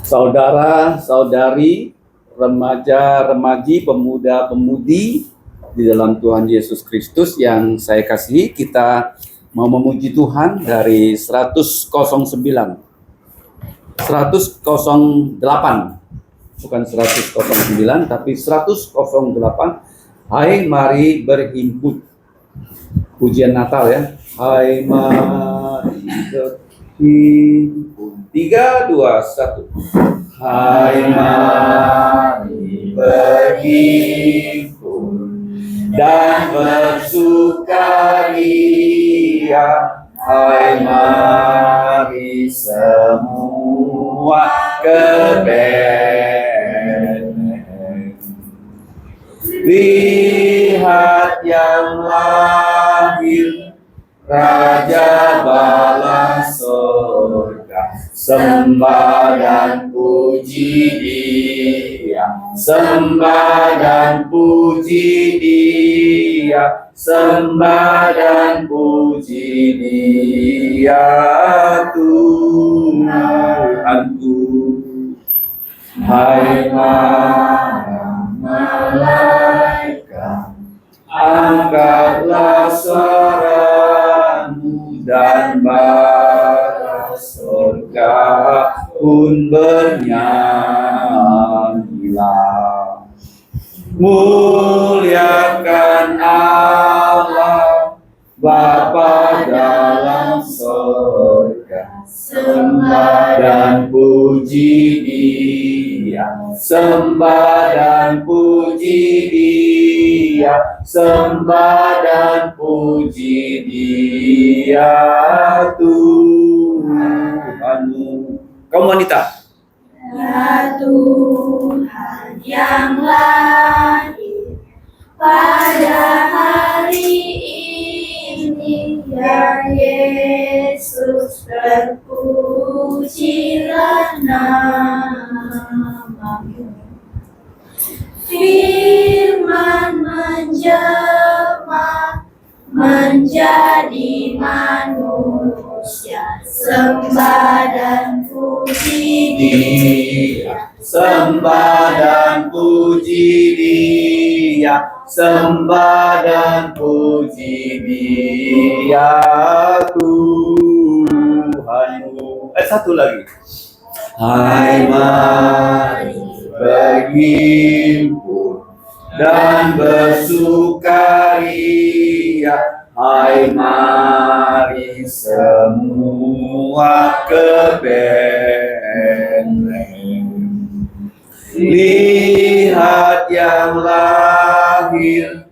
Saudara-saudari, remaja-remaji, pemuda-pemudi di dalam Tuhan Yesus Kristus yang saya kasihi, kita mau memuji Tuhan dari 109, 108, bukan 109, tapi 108. Hai, mari berhimpun. Pujian Natal ya. Hai, mari berhimpun. 3, 2, 1. Hai, mari berhimpun dan bersukaria. Hai, mari semua ke Betlehem. Lihat yang lahir, Raja bala surga, sembah dan puji Dia, sembah dan puji Dia, sembah dan puji Dia, Tuhanku. Hai para malaikat, angkatlah suaramu dan bara surga pun bernyanyilah. Muliakan Allah Bapa dalam surga, sembah dan puji Dia, sembah dan puji Dia, sembah dan puji Dia, Tuhanmu. Kaum wanita. Ya Tuhan yang lahir pada hari ini, ya Yesus, terpujilah namamu. Firman menjelma menjadi manusia, sembah dan puji Dia, Sembah dan puji Dia, sembah dan puji Dia, Tuhanmu. Satu lagi. Hai, mari berhimpun dan bersukaria. Hai, mari semua ke Betlehem. Lihat yang lahir,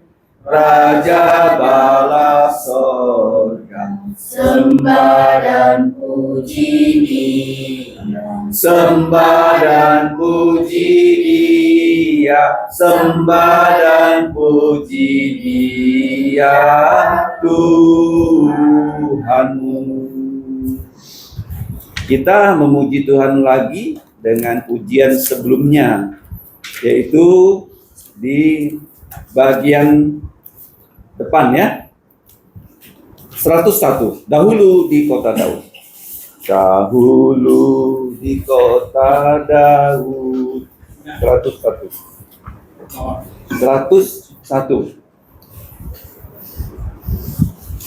Raja bala surga, sembah dan puji Dia, sembah dan puji Dia, sembah dan puji Dia, Tuhanmu. Kita memuji Tuhan lagi dengan pujian sebelumnya, yaitu di bagian depan ya. 101. Dahulu di kota Daud. Dahulu di kota Daud. 101. 101.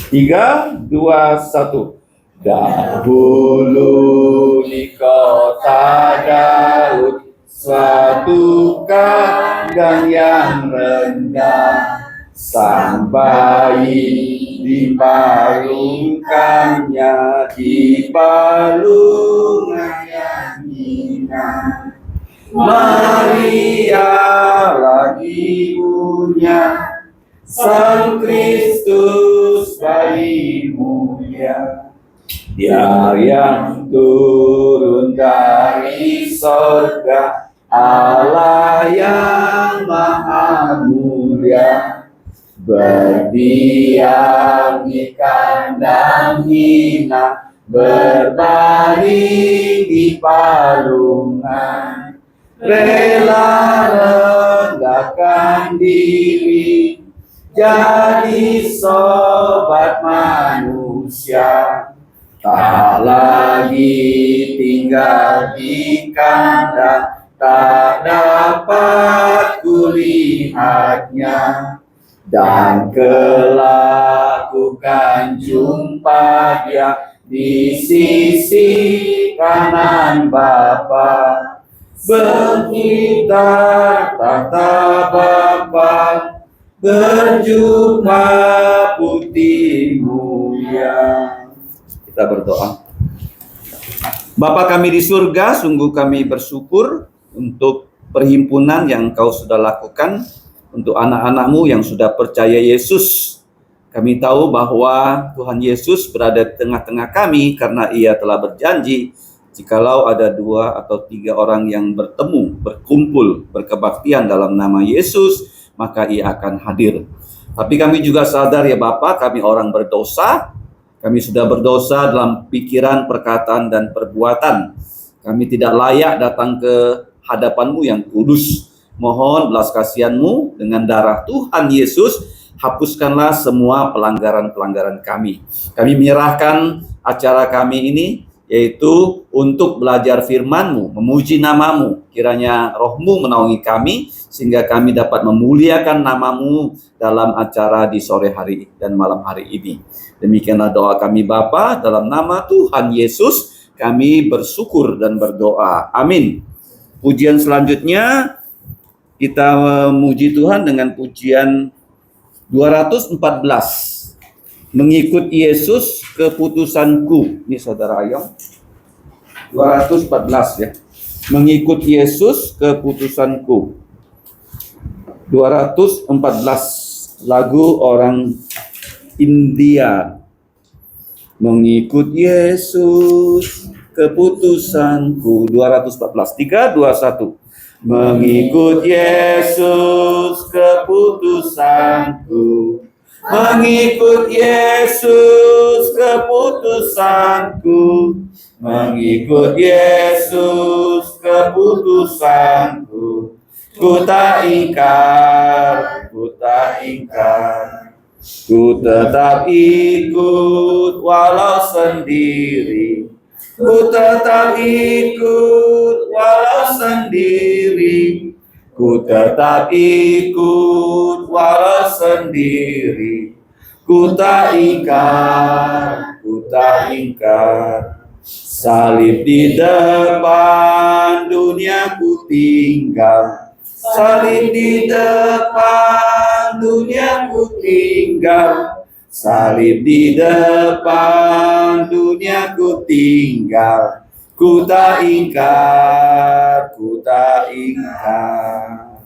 3, 2, 1. Dahulu di kota Daud suatu kandang yang rendah, sang bayi dipalungkannya di palungan yang hina. Maria lagi ibunya, Sang Kristus bayi mulia. Dia yang turun dari sorga, Allah yang maha mulia, berdiam di kandang hina, berbaring di palungan, rela rendahkan diri, jadi sobat manusia. Tak lagi tinggal di kandang, tak dapat kulihatnya. Dan kelak ku kan jumpa dia di sisi kanan Bapa. Berkitar tata Bapa, berjubah putih mulia. Kita berdoa. Bapa kami di surga, sungguh kami bersyukur untuk perhimpunan yang Engkau sudah lakukan untuk anak-anak-Mu yang sudah percaya Yesus. Kami tahu bahwa Tuhan Yesus berada di tengah-tengah kami karena Ia telah berjanji, jikalau ada 2 atau 3 orang yang bertemu, berkumpul, berkebaktian dalam nama Yesus, maka Ia akan hadir. Tapi kami juga sadar ya Bapa, kami orang berdosa. Kami sudah berdosa dalam pikiran, perkataan, dan perbuatan. Kami tidak layak datang ke hadapan-Mu yang kudus. Mohon belas kasihan-Mu dengan darah Tuhan Yesus, hapuskanlah semua pelanggaran-pelanggaran kami. Kami menyerahkan acara kami ini, yaitu untuk belajar firman-Mu, memuji nama-Mu. Kiranya Roh-Mu menaungi kami, sehingga kami dapat memuliakan nama-Mu dalam acara di sore hari dan malam hari ini. Demikianlah doa kami Bapa, dalam nama Tuhan Yesus kami bersyukur dan berdoa. Amin. Pujian selanjutnya kita memuji Tuhan dengan pujian 214. Mengikut Yesus keputusanku. Ini Saudara Ayong. 214 ya. Mengikut Yesus keputusanku. 214 lagu orang India. Mengikut Yesus keputusanku. 214. 3, 2, 1. Mengikut Yesus keputusanku. Mengikut Yesus keputusanku. Mengikut Yesus keputusanku. Ku tak ingkar, ku tak ingkar. Ku tetap ikut walau sendiri. Ku tetap ikut walau sendiri. Ku tetap ikut walau sendiri. Ku tak ingkar, ku tak ingkar. Salib di depan, dunia ku tinggal. Salib di depan, dunia ku tinggal. Salib di depan, dunia ku tinggal. Ku tak ingkar, ku tak ingkar.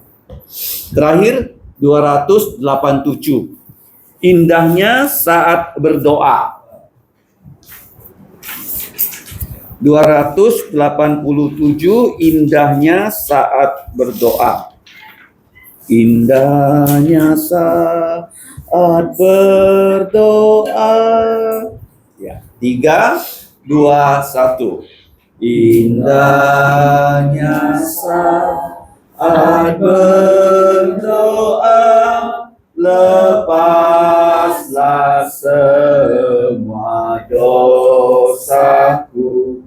Terakhir 287. Indahnya saat berdoa. 287, indahnya saat berdoa. Indahnya saat berdoa. Ya, 3, 2, 1. Indahnya saat berdoa, lepaslah semua dosaku.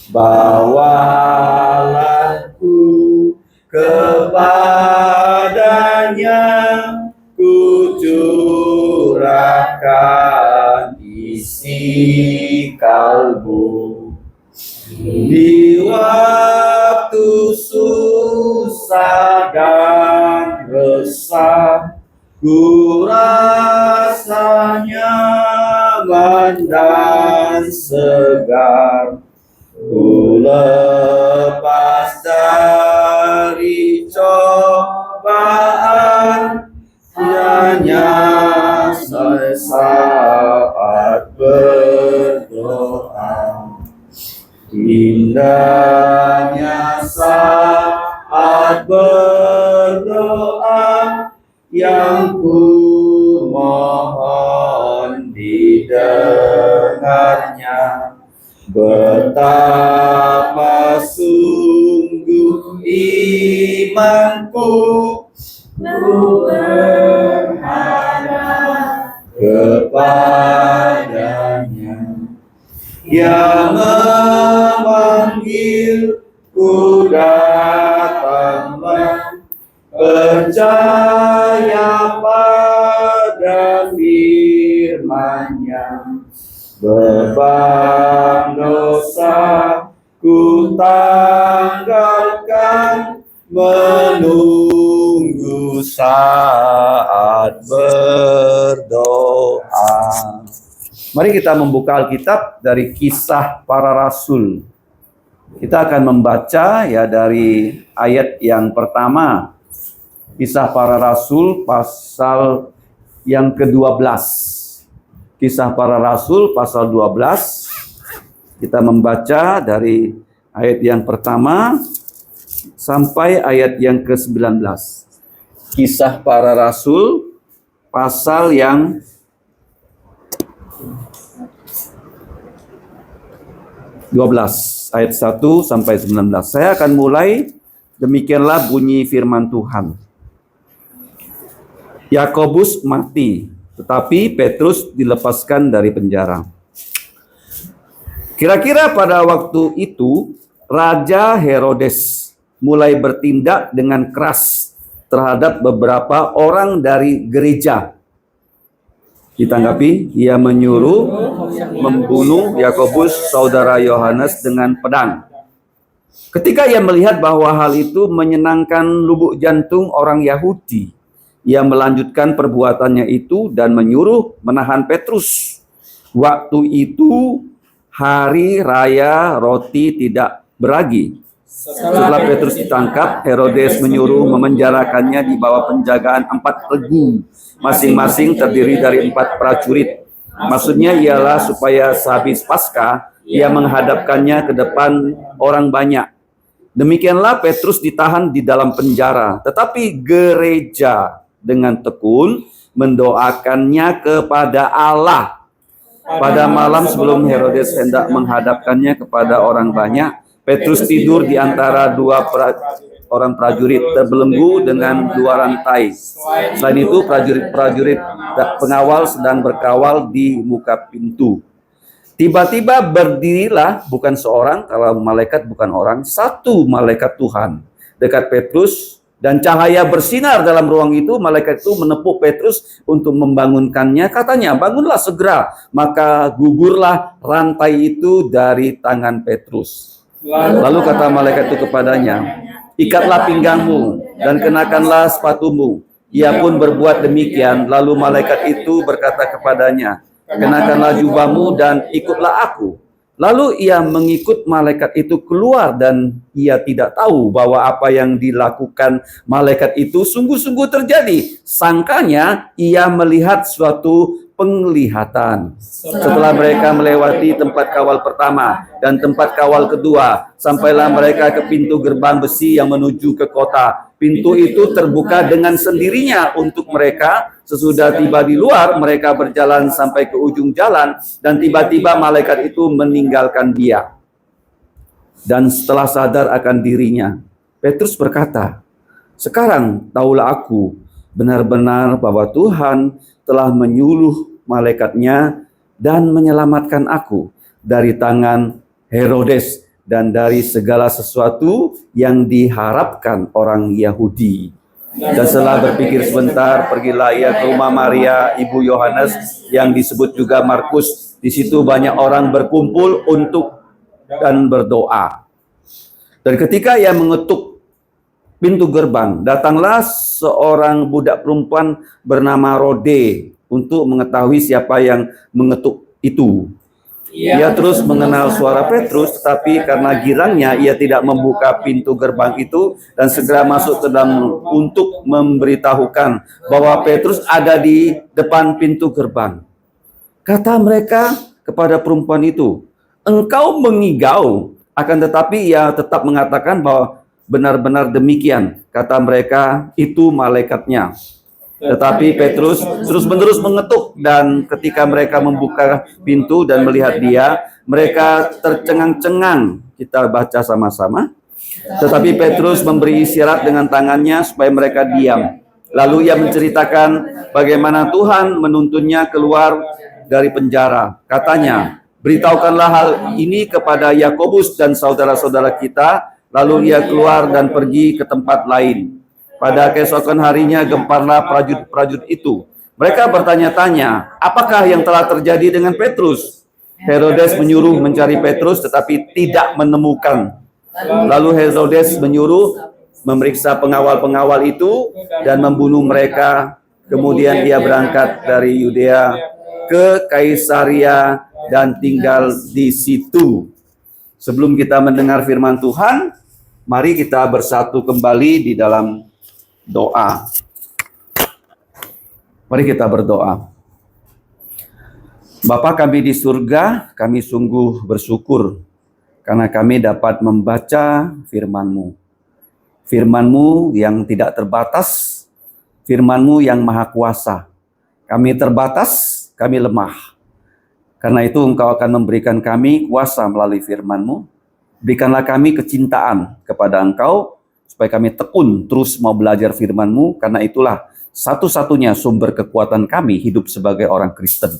Bawalah ku kepadanya, ku curahkan isi kalbu. Di waktu susah dan resah, ku rasa nyaman dan segar. Ku lepas dari cobaan, hanya sesaat berdoa. Indahnya saat berdoa, yang ku mohon didengarnya. Betapa sungguh imanku, ku berharap kepadanya. yang memanggil ku datanglah, percaya pada firman-Nya, beban dosa ku tanggalkan, menunggu saat berdoa. Mari kita membuka Alkitab dari Kisah Para Rasul. Kita akan membaca ya dari ayat yang pertama. Kisah Para Rasul pasal yang ke-12. Kisah Para Rasul pasal 12. Kita membaca dari ayat yang pertama sampai ayat yang ke-19. Kisah Para Rasul pasal yang 12 ayat 1 sampai 19. Saya akan mulai. Demikianlah bunyi firman Tuhan. Yakobus mati, tetapi Petrus dilepaskan dari penjara. Kira-kira pada waktu itu Raja Herodes mulai bertindak dengan keras terhadap beberapa orang dari gereja. Ditanggapi, ia menyuruh membunuh Yakobus, saudara Yohanes, dengan pedang. Ketika ia melihat bahwa hal itu menyenangkan lubuk jantung orang Yahudi, ia melanjutkan perbuatannya itu dan menyuruh menahan Petrus. Waktu itu hari raya roti tidak beragi. Setelah Petrus ditangkap, Herodes menyuruh memenjarakannya di bawah penjagaan 4 regu, masing-masing terdiri dari 4 prajurit. Maksudnya ialah supaya sehabis Paskah, ia menghadapkannya ke depan orang banyak. Demikianlah Petrus ditahan di dalam penjara, tetapi gereja dengan tekun mendoakannya kepada Allah. Pada malam sebelum Herodes hendak menghadapkannya kepada orang banyak, Petrus tidur di antara 2 orang prajurit, terbelenggu dengan 2 rantai. Selain itu, prajurit-prajurit pengawal sedang berkawal di muka pintu. Tiba-tiba berdirilah bukan seorang, kalau malaikat bukan orang, 1 malaikat Tuhan dekat Petrus, dan cahaya bersinar dalam ruang itu. Malaikat itu menepuk Petrus untuk membangunkannya. Katanya, bangunlah segera. Maka gugurlah rantai itu dari tangan Petrus. Lalu kata malaikat itu kepadanya, ikatlah pinggangmu dan kenakanlah sepatumu. Ia pun berbuat demikian. Lalu malaikat itu berkata kepadanya, kenakanlah jubahmu dan ikutlah aku. Lalu ia mengikut malaikat itu keluar, dan ia tidak tahu bahwa apa yang dilakukan malaikat itu sungguh-sungguh terjadi. Sangkanya ia melihat suatu penglihatan. Setelah mereka melewati tempat kawal pertama dan tempat kawal kedua, sampailah mereka ke pintu gerbang besi yang menuju ke kota. Pintu itu terbuka dengan sendirinya untuk mereka. Sesudah tiba di luar, mereka berjalan sampai ke ujung jalan, dan tiba-tiba malaikat itu meninggalkan dia. Dan setelah sadar akan dirinya, Petrus berkata, sekarang tahulah aku benar-benar bahwa Tuhan telah menyuruh malaikatnya dan menyelamatkan aku dari tangan Herodes dan dari segala sesuatu yang diharapkan orang Yahudi. Dan setelah berpikir sebentar, pergilah ia ke rumah Maria, ibu Yohanes, yang disebut juga Markus. Di situ banyak orang berkumpul untuk dan berdoa. Dan ketika ia mengetuk pintu gerbang, datanglah seorang budak perempuan bernama Rode untuk mengetahui siapa yang mengetuk itu. Ia terus mengenal suara Petrus, tetapi karena girangnya ia tidak membuka pintu gerbang itu dan segera masuk ke dalam untuk memberitahukan bahwa Petrus ada di depan pintu gerbang. Kata mereka kepada perempuan itu, engkau mengigau, akan tetapi ia tetap mengatakan bahwa benar-benar demikian. Kata mereka, itu malaikatnya. Tetapi Petrus terus-menerus mengetuk, dan ketika mereka membuka pintu dan melihat dia, mereka tercengang-cengang. Kita baca sama-sama. Tetapi Petrus memberi isyarat dengan tangannya supaya mereka diam. Lalu ia menceritakan bagaimana Tuhan menuntunnya keluar dari penjara. Katanya, Beritahukanlah hal ini kepada Yakobus dan saudara-saudara kita, lalu ia keluar dan pergi ke tempat lain. Pada keesokan harinya gemparlah prajurit-prajurit itu. Mereka bertanya-tanya, apakah yang telah terjadi dengan Petrus? Herodes menyuruh mencari Petrus tetapi tidak menemukan. Lalu Herodes menyuruh memeriksa pengawal-pengawal itu dan membunuh mereka. Kemudian ia berangkat dari Yudea ke Kaisaria dan tinggal di situ. Sebelum kita mendengar firman Tuhan, mari kita bersatu kembali di dalam doa. Mari kita berdoa. Bapa kami di surga, kami sungguh bersyukur karena kami dapat membaca firman-Mu. Firman-Mu yang tidak terbatas, firman-Mu yang maha kuasa. Kami terbatas, kami lemah. Karena itu Engkau akan memberikan kami kuasa melalui firman-Mu. Berikanlah kami kecintaan kepada Engkau, supaya kami tekun terus mau belajar firman-Mu, karena itulah satu-satunya sumber kekuatan kami hidup sebagai orang Kristen.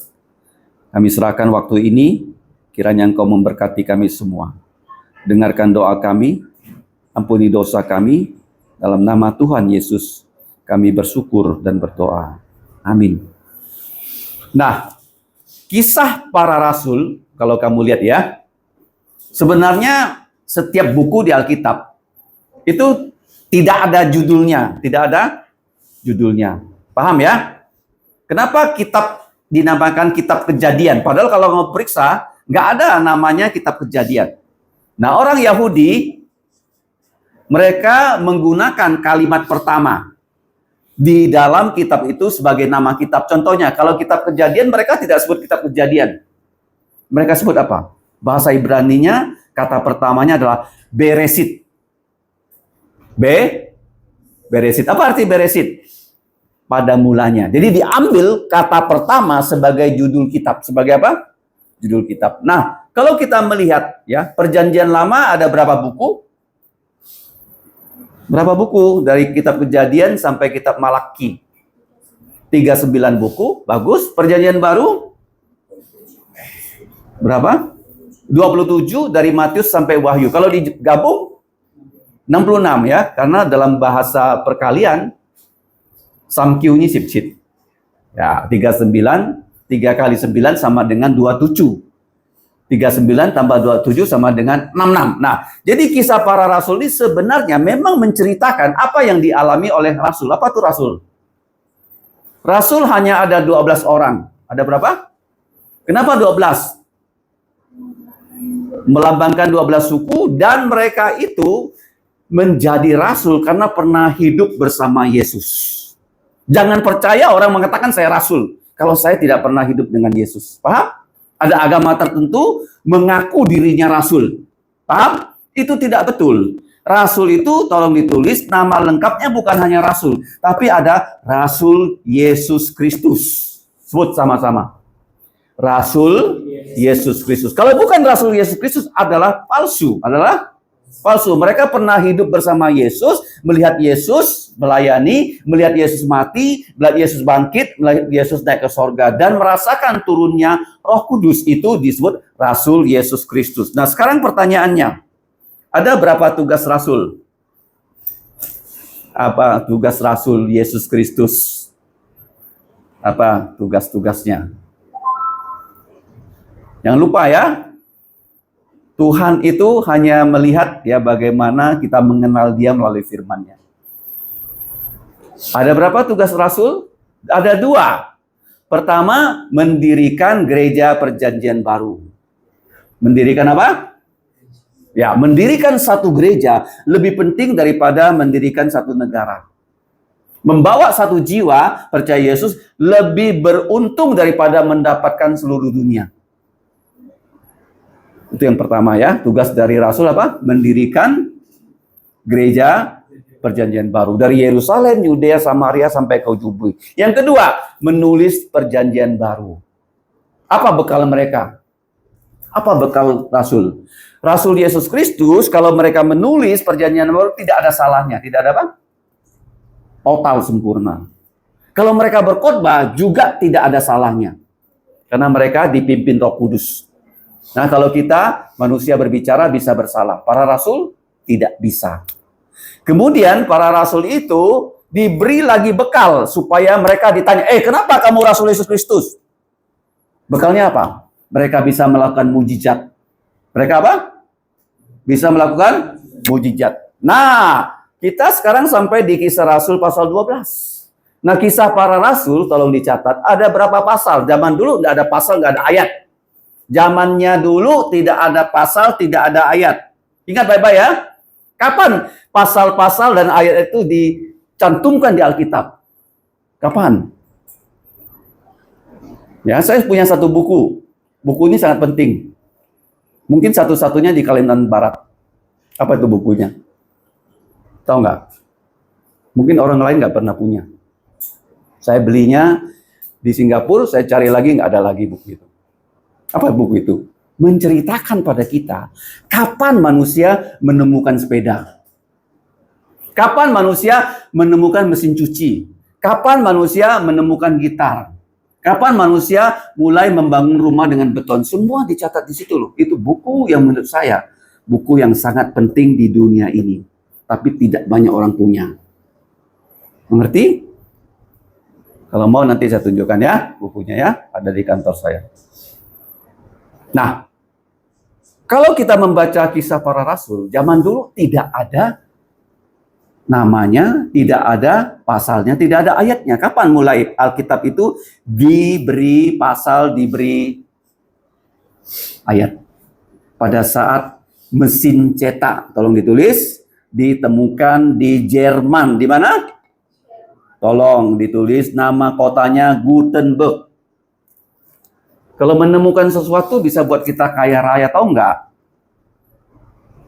Kami serahkan waktu ini, kiranya Engkau memberkati kami semua. Dengarkan doa kami, ampuni dosa kami, dalam nama Tuhan Yesus kami bersyukur dan berdoa. Amin. Nah, kisah para rasul, kalau kamu lihat ya, sebenarnya setiap buku di Alkitab itu tidak ada judulnya, Paham ya? Kenapa kitab dinamakan kitab Kejadian? Padahal kalau mau periksa, nggak ada namanya kitab Kejadian. Nah, orang Yahudi, mereka menggunakan kalimat pertama di dalam kitab itu sebagai nama kitab. Contohnya, kalau kitab Kejadian, mereka tidak sebut kitab Kejadian. Mereka sebut apa? Bahasa Ibraninya, kata pertamanya adalah Beresit. Beresit. Apa arti Beresit? Pada mulanya. Jadi diambil kata pertama sebagai judul kitab. Sebagai apa? Judul kitab. Nah, kalau kita melihat ya, Perjanjian Lama ada berapa buku? Berapa buku? Dari kitab Kejadian sampai kitab Malaki. 39 buku. Bagus. Perjanjian Baru? Berapa? 27 dari Matius sampai Wahyu. Kalau digabung 66 ya, karena dalam bahasa perkalian Samkyunyi Sipchit. Ya, 39, 3 kali 9 sama dengan 27. 39 tambah 27 sama dengan 66. Nah, jadi kisah para rasul ini sebenarnya memang menceritakan apa yang dialami oleh rasul. Apa tuh rasul? Rasul hanya ada 12 orang. Ada berapa? Kenapa 12? Melambangkan 12 suku, dan mereka itu menjadi rasul karena pernah hidup bersama Yesus. Jangan percaya orang mengatakan saya rasul kalau saya tidak pernah hidup dengan Yesus. Paham? Ada agama tertentu mengaku dirinya rasul. Paham? Itu tidak betul. Rasul itu tolong ditulis, nama lengkapnya bukan hanya rasul, tapi ada Rasul Yesus Kristus. Sebut sama-sama. Rasul Yesus Kristus. Kalau bukan Rasul Yesus Kristus adalah palsu. Palsu. Mereka pernah hidup bersama Yesus, melihat Yesus melayani, melihat Yesus mati, melihat Yesus bangkit, melihat Yesus naik ke sorga, dan merasakan turunnya Roh Kudus. Itu disebut Rasul Yesus Kristus. Nah, sekarang pertanyaannya, ada berapa tugas Rasul? Apa tugas Rasul Yesus Kristus? Apa tugas-tugasnya? Jangan lupa ya, Tuhan itu hanya melihat ya bagaimana kita mengenal Dia melalui firman-Nya. Ada berapa tugas Rasul? Ada 2. Pertama, mendirikan gereja Perjanjian Baru. Mendirikan apa? Ya, mendirikan satu gereja lebih penting daripada mendirikan satu negara. Membawa satu jiwa percaya Yesus lebih beruntung daripada mendapatkan seluruh dunia. Itu yang pertama ya, tugas dari Rasul apa? Mendirikan gereja Perjanjian Baru. Dari Yerusalem, Yudea, Samaria sampai ke ujung bumi. Yang kedua, menulis Perjanjian Baru. Apa bekal mereka? Apa bekal Rasul? Rasul Yesus Kristus, kalau mereka menulis Perjanjian Baru, tidak ada salahnya. Tidak ada apa? Total sempurna. Kalau mereka berkhotbah, juga tidak ada salahnya. Karena mereka dipimpin Roh Kudus. Nah, kalau kita manusia berbicara bisa bersalah, para rasul tidak bisa. Kemudian para rasul itu diberi lagi bekal supaya mereka ditanya, kenapa kamu Rasul Yesus Kristus? Bekalnya apa? Mereka bisa melakukan mujizat. Mereka apa? Bisa melakukan mujizat. Nah, kita sekarang sampai di Kisah Rasul pasal 12. Nah, kisah para rasul, tolong dicatat, ada berapa pasal? Zaman dulu nggak ada pasal, nggak ada ayat. Zamannya dulu tidak ada pasal, tidak ada ayat. Ingat baik-baik ya. Kapan pasal-pasal dan ayat itu dicantumkan di Alkitab? Kapan? Ya, saya punya satu buku. Buku ini sangat penting. Mungkin satu-satunya di Kalimantan Barat. Apa itu bukunya? Tahu nggak? Mungkin orang lain nggak pernah punya. Saya belinya di Singapura, saya cari lagi, nggak ada lagi buku itu. Apa buku itu? Menceritakan pada kita kapan manusia menemukan sepeda. Kapan manusia menemukan mesin cuci. Kapan manusia menemukan gitar. Kapan manusia mulai membangun rumah dengan beton. Semua dicatat di situ loh. Itu buku yang menurut saya, buku yang sangat penting di dunia ini. Tapi tidak banyak orang punya. Mengerti? Kalau mau nanti saya tunjukkan ya, bukunya ya. Ada di kantor saya. Nah, kalau kita membaca kisah para rasul, zaman dulu tidak ada namanya, tidak ada pasalnya, tidak ada ayatnya. Kapan mulai Alkitab itu diberi pasal, diberi ayat? Pada saat mesin cetak, tolong ditulis, ditemukan di Jerman. Di mana? Tolong ditulis nama kotanya Gutenberg. Kalau menemukan sesuatu bisa buat kita kaya raya, tahu nggak?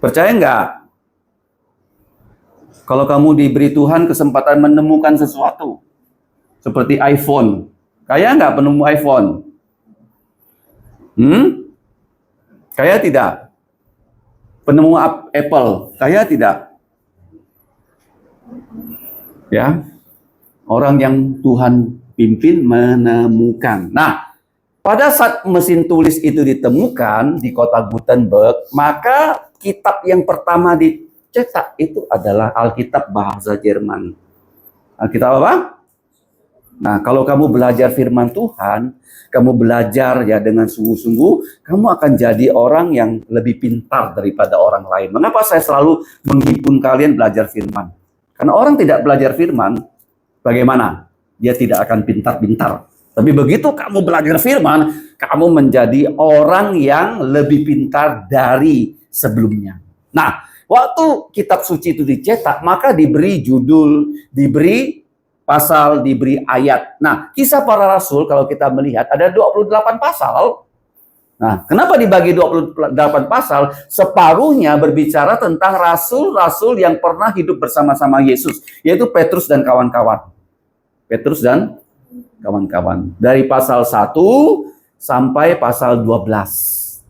Percaya nggak? Kalau kamu diberi Tuhan kesempatan menemukan sesuatu, seperti iPhone, kaya nggak penemu iPhone? Kaya tidak? Penemu Apple, kaya tidak? Ya, orang yang Tuhan pimpin menemukan. Nah, pada saat mesin tulis itu ditemukan di kota Gutenberg, maka kitab yang pertama dicetak itu adalah Alkitab bahasa Jerman. Alkitab apa? Nah, kalau kamu belajar firman Tuhan, kamu belajar ya dengan sungguh-sungguh, kamu akan jadi orang yang lebih pintar daripada orang lain. Mengapa saya selalu menghimpun kalian belajar firman? Karena orang tidak belajar firman, bagaimana? Dia tidak akan pintar-pintar. Tapi begitu kamu belajar firman, kamu menjadi orang yang lebih pintar dari sebelumnya. Nah, waktu kitab suci itu dicetak, maka diberi judul, diberi pasal, diberi ayat. Nah, kisah para rasul kalau kita melihat ada 28 pasal. Nah, kenapa dibagi 28 pasal? Separuhnya berbicara tentang rasul-rasul yang pernah hidup bersama-sama Yesus, yaitu Petrus dan kawan-kawan. Petrus dan kawan-kawan. Dari pasal 1 sampai pasal 12.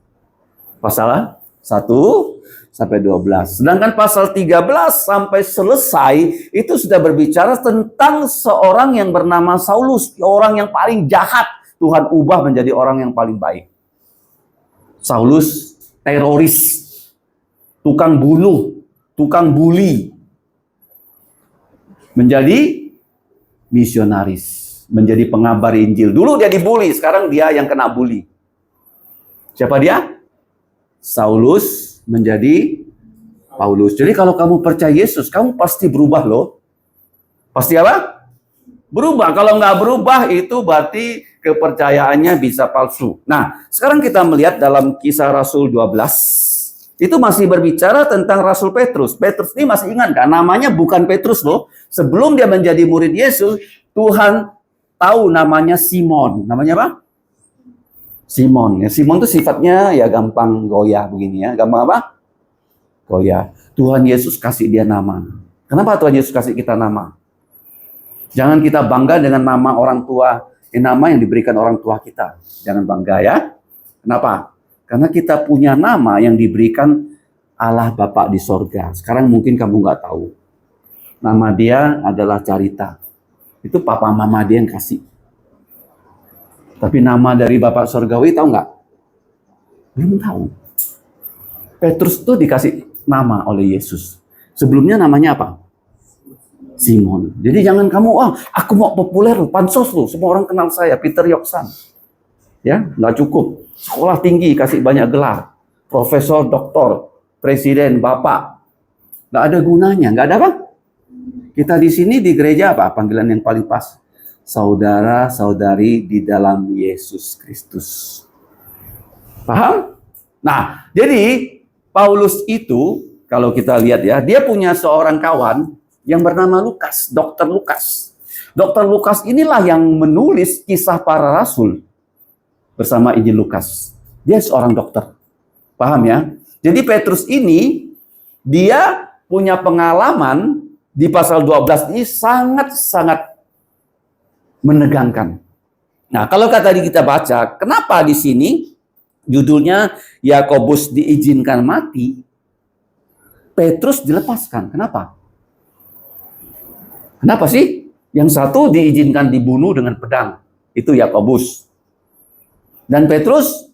Pasal 1 sampai 12. Sedangkan pasal 13 sampai selesai itu sudah berbicara tentang seorang yang bernama Saulus, orang yang paling jahat. Tuhan ubah menjadi orang yang paling baik. Saulus teroris, tukang bunuh, tukang bully, menjadi misionaris, menjadi pengabar Injil. Dulu dia dibully, sekarang dia yang kena bully. Siapa dia? Saulus menjadi Paulus. Jadi kalau kamu percaya Yesus, kamu pasti berubah loh. Pasti apa? Berubah. Kalau nggak berubah itu berarti kepercayaannya bisa palsu. Nah, sekarang kita melihat dalam Kisah Rasul 12. Itu masih berbicara tentang Rasul Petrus. Petrus ini masih ingat kan? Namanya bukan Petrus loh. Sebelum dia menjadi murid Yesus, Tuhan tahu namanya Simon. Namanya apa? Simon. Ya, Simon itu sifatnya ya gampang goyah begini ya. Gampang apa? Goyah. Tuhan Yesus kasih dia nama. Kenapa Tuhan Yesus kasih kita nama? Jangan kita bangga dengan nama orang tua, nama yang diberikan orang tua kita. Jangan bangga ya. Kenapa? Karena kita punya nama yang diberikan Allah Bapa di sorga. Sekarang mungkin kamu nggak tahu. Nama dia adalah Carita. Itu papa mama dia yang kasih. Tapi nama dari Bapak Surgawi tahu nggak? Belum tahu. Petrus itu dikasih nama oleh Yesus. Sebelumnya namanya apa? Simon. Jadi jangan kamu, aku mau populer loh, pansos loh, semua orang kenal saya, Peter Yoksan. Ya, nggak cukup. Sekolah tinggi, kasih banyak gelar. Profesor, doktor, presiden, bapak. Nggak ada gunanya, nggak ada apa? Kita di sini di gereja apa? Panggilan yang paling pas. Saudara-saudari di dalam Yesus Kristus. Paham? Nah, jadi Paulus itu, kalau kita lihat ya, dia punya seorang kawan yang bernama Lukas, Dr. Lukas. Dr. Lukas inilah yang menulis kisah para rasul bersama Injil Lukas. Dia seorang dokter. Paham ya? Jadi Petrus ini, dia punya pengalaman di pasal 12 ini sangat-sangat menegangkan. Nah, kalau tadi kita baca, kenapa di sini judulnya Yakobus diizinkan mati, Petrus dilepaskan. Kenapa? Kenapa sih? Yang satu diizinkan dibunuh dengan pedang. Itu Yakobus. Dan Petrus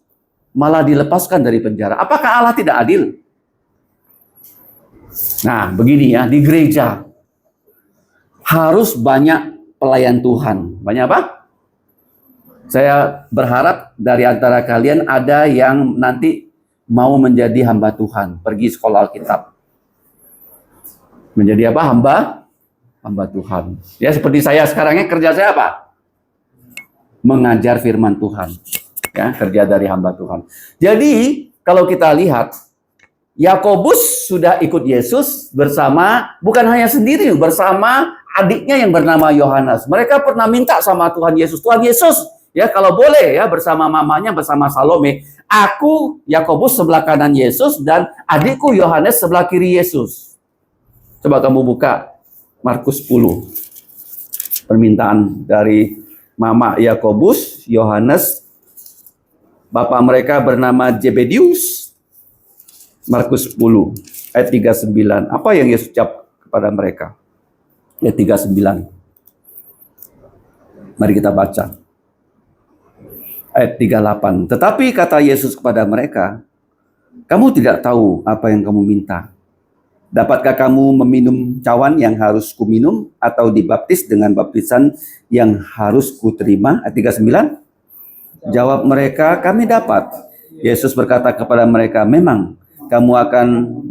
malah dilepaskan dari penjara. Apakah Allah tidak adil? Nah, begini ya, di gereja harus banyak pelayan Tuhan. Banyak apa? Saya berharap dari antara kalian ada yang nanti mau menjadi hamba Tuhan, pergi sekolah Alkitab. Menjadi apa? Hamba Tuhan. Ya, seperti saya sekarangnya kerja saya apa? Mengajar firman Tuhan. Ya, kerja dari hamba Tuhan. Jadi, kalau kita lihat, Yakobus sudah ikut Yesus bersama, bukan hanya sendiri, bersama adiknya yang bernama Yohanes. Mereka pernah minta sama Tuhan Yesus, Tuhan Yesus, ya kalau boleh ya bersama mamanya, bersama Salome, aku Yakobus sebelah kanan Yesus dan adikku Yohanes sebelah kiri Yesus. Coba kamu buka Markus 10. Permintaan dari mama Yakobus, Yohanes, bapak mereka bernama Zebedius. Markus 10 ayat 39. Apa yang Yesus ucap kepada mereka? Ayat 39. Mari kita baca. Ayat 38. Tetapi kata Yesus kepada mereka, kamu tidak tahu apa yang kamu minta. Dapatkah kamu meminum cawan yang harus kuminum atau dibaptis dengan baptisan yang harus kuterima? Ayat 39. Jawab mereka, kami dapat. Yesus berkata kepada mereka, memang kamu akan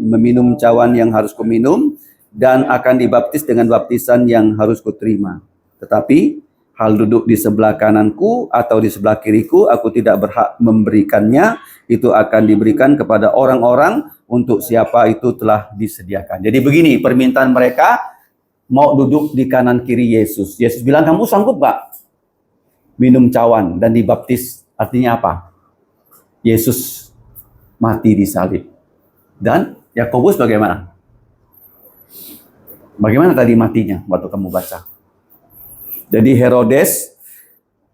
meminum cawan yang harus kuminum dan akan dibaptis dengan baptisan yang harus kuterima. Tetapi hal duduk di sebelah kananku atau di sebelah kiriku, aku tidak berhak memberikannya. Itu akan diberikan kepada orang-orang untuk siapa itu telah disediakan. Jadi begini permintaan mereka, mau duduk di kanan kiri Yesus. Yesus bilang, kamu sanggup gak minum cawan dan dibaptis? Artinya apa? Yesus mati di salib. Dan Yakobus bagaimana? Bagaimana tadi matinya waktu kamu baca? Jadi Herodes,